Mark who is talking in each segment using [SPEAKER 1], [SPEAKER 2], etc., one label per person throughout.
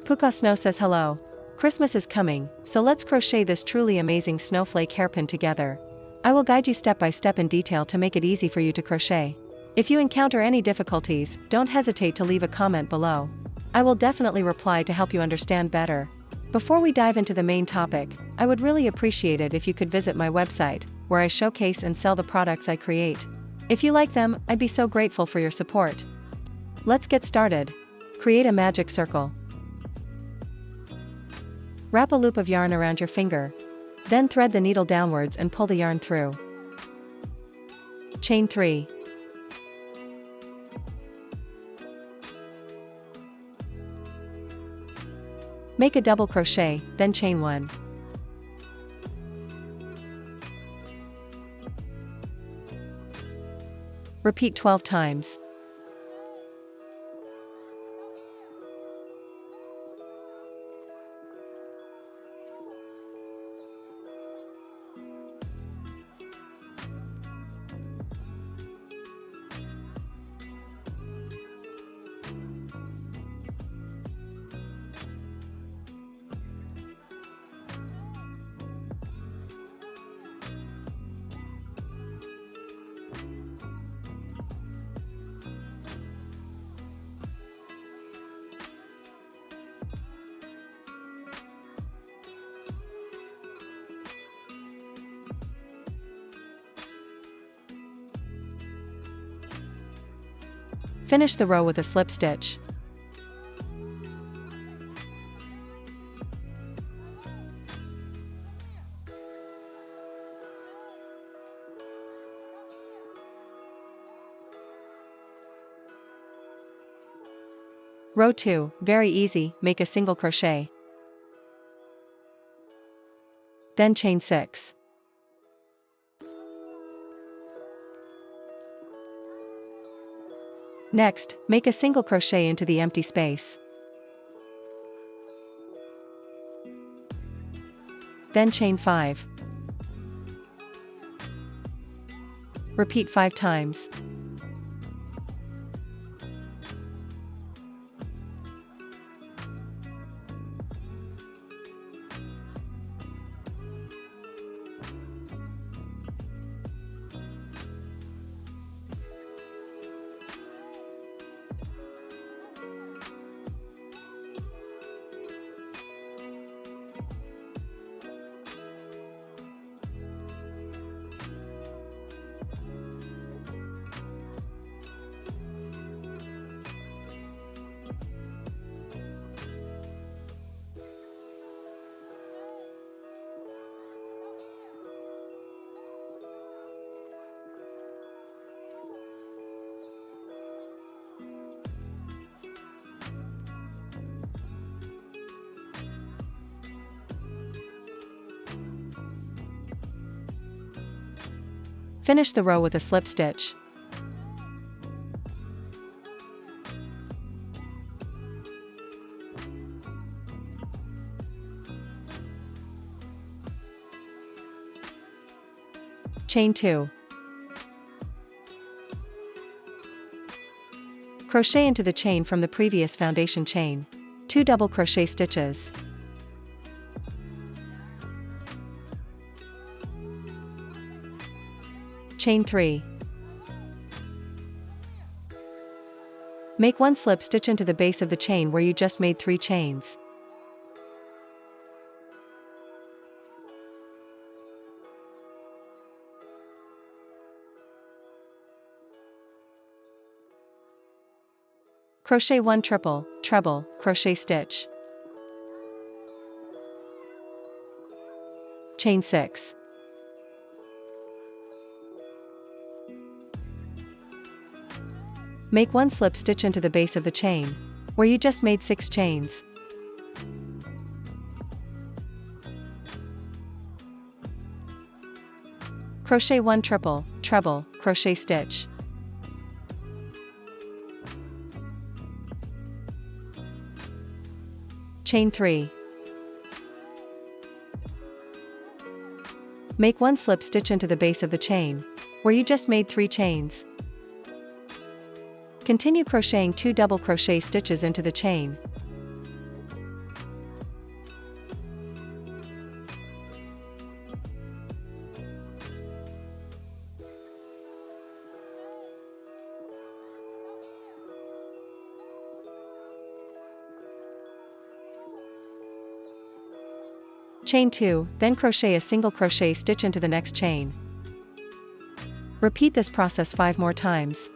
[SPEAKER 1] Puka Snow says hello. Christmas is coming, so let's crochet this truly amazing snowflake hairpin together. I will guide you step by step in detail to make it easy for you to crochet. If you encounter any difficulties, don't hesitate to leave a comment below. I will definitely reply to help you understand better. Before we dive into the main topic, I would really appreciate it if you could visit my website, where I showcase and sell the products I create. If you like them, I'd be so grateful for your support. Let's get started. Create a magic circle. Wrap a loop of yarn around your finger. Then thread the needle downwards and pull the yarn through. Chain 3. Make a double crochet, then chain 1. Repeat 12 times. Finish the row with a slip stitch. Row 2, very easy, make a single crochet. Then chain 6. Next, make a single crochet into the empty space. Then chain 5. Repeat 5 times. Finish the row with a slip stitch. Chain 2. Crochet into the chain from the previous foundation chain. 2 double crochet stitches. Chain 3. Make 1 slip stitch into the base of the chain where you just made 3 chains. Crochet 1 triple, treble, crochet stitch. Chain 6. Make 1 slip stitch into the base of the chain, where you just made 6 chains. Crochet 1 triple, treble, crochet stitch. Chain 3. Make 1 slip stitch into the base of the chain, where you just made 3 chains. Continue crocheting 2 double crochet stitches into the chain. Chain 2, then crochet a single crochet stitch into the next chain. Repeat this process 5 more times.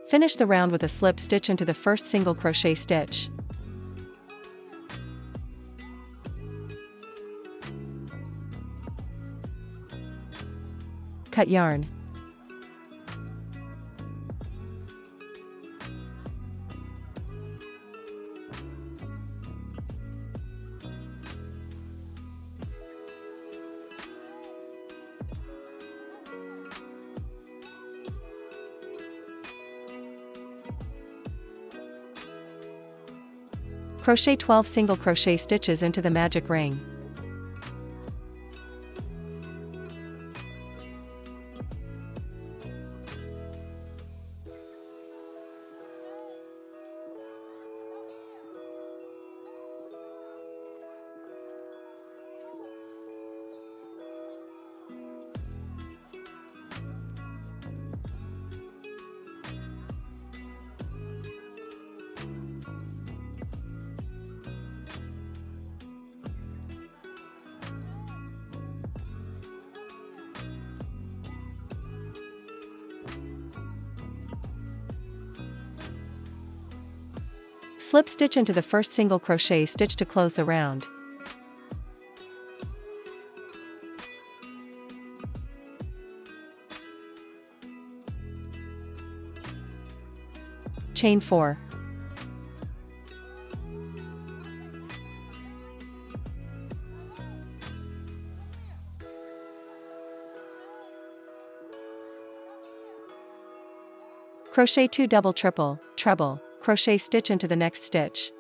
[SPEAKER 1] Finish the round with a slip stitch into the first single crochet stitch. Cut yarn. Crochet 12 single crochet stitches into the magic ring. Slip stitch into the first single crochet stitch to close the round. Chain 4. Crochet 2 double triple, treble, crochet stitch into the next stitch.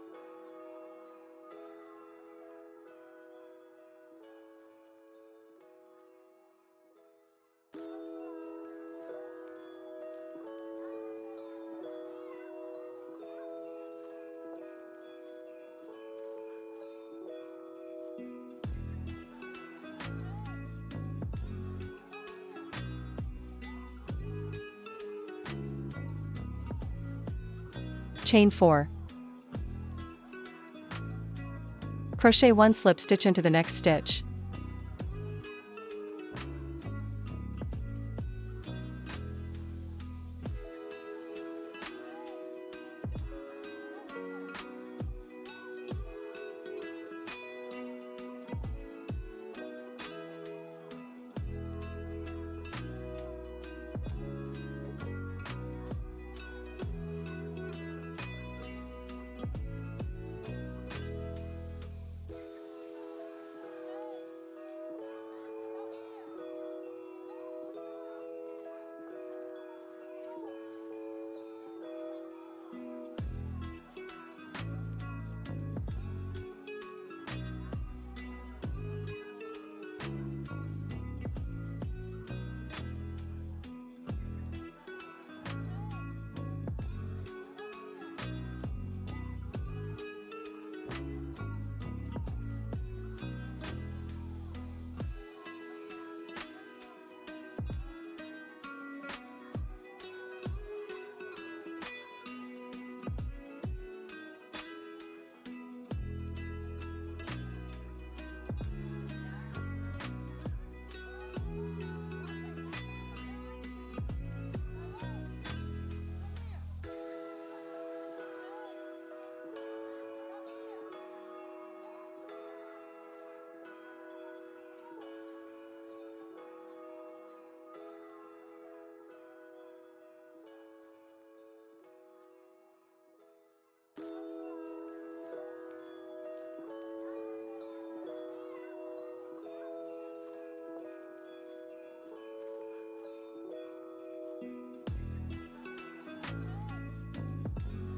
[SPEAKER 1] Chain 4. Crochet 1 slip stitch into the next stitch.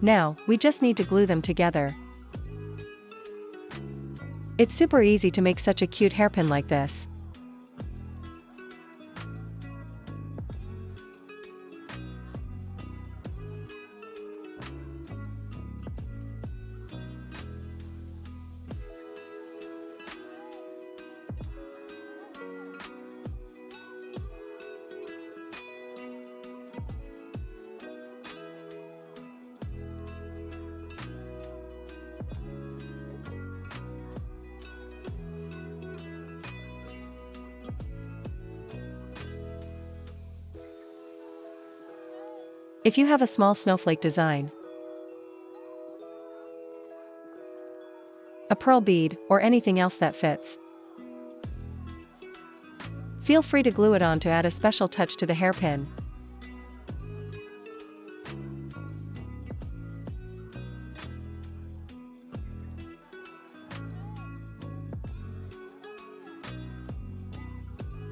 [SPEAKER 1] Now, we just need to glue them together. It's super easy to make such a cute hairpin like this. If you have a small snowflake design, a pearl bead, or anything else that fits, feel free to glue it on to add a special touch to the hairpin.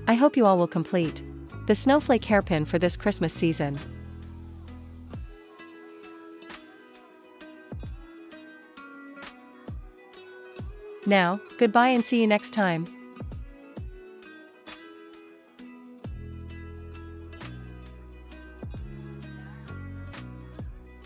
[SPEAKER 1] I hope you all will complete the snowflake hairpin for this Christmas season. Now, goodbye and see you next time.